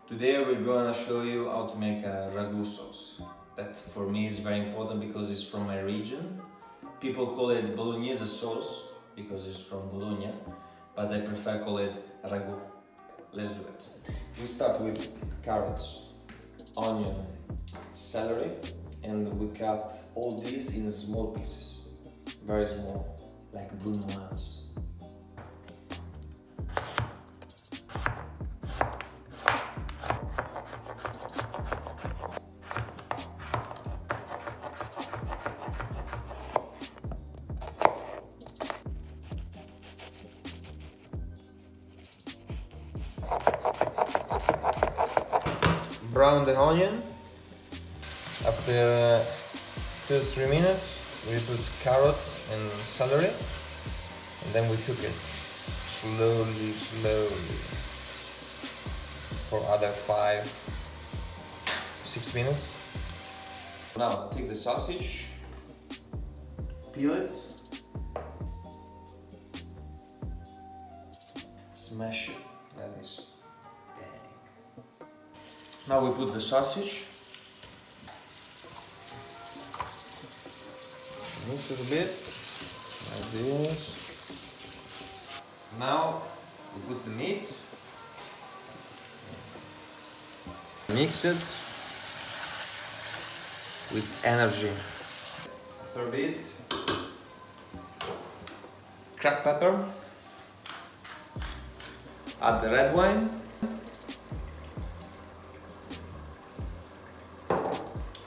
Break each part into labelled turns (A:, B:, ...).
A: Today we're gonna show you how to make a ragu sauce. That for me is very important because it's from my region. People call it bolognese sauce because it's from Bologna, but I prefer call it ragu. Let's do it. We start with carrots, onion, celery, and we cut all these in small pieces, very small, like Bruno ones. Brown the onion. After 2-3 minutes we put carrots and celery and then we cook it slowly for other 5-6 minutes. Now take the sausage, peel it, smash it like this. Now we put the sausage, mix it a bit, like this. Now we put the meat, mix it with energy. After a bit, cracked pepper, add the red wine,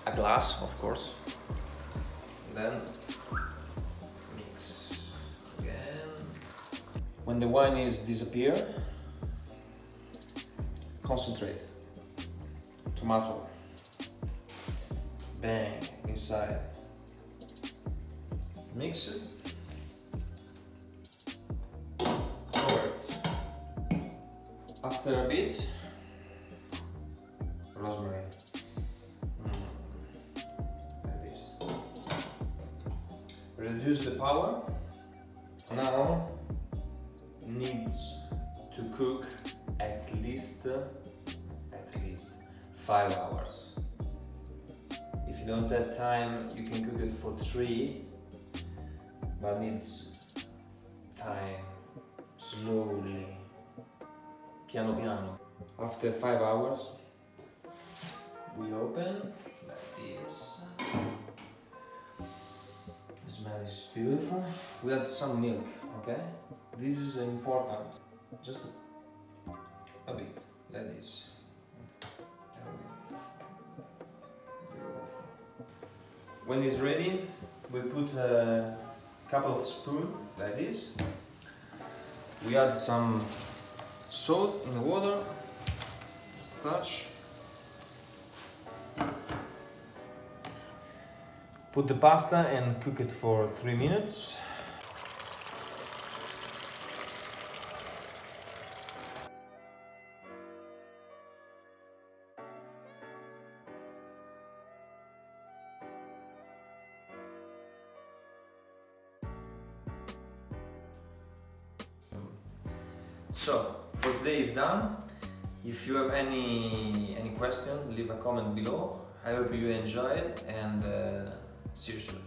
A: a glass, of course. Then mix again. When the wine is disappear, concentrate. Tomato. Bang inside. Mix it. Cover it. After a bit, rosemary. Reduce the power. Now needs to cook at least 5 hours. If you don't have time, you can cook it for 3, but needs time, slowly, piano piano. After 5 hours, we open like this. The smell is beautiful. We add some milk, okay? This is important. Just a bit, like this. When it's ready, we put a couple of spoons, like this. We add some salt in the water, just a touch. Put the pasta and cook it for 3 minutes. So, for today is done. If you have any question, leave a comment below. I hope you enjoy it and see you soon.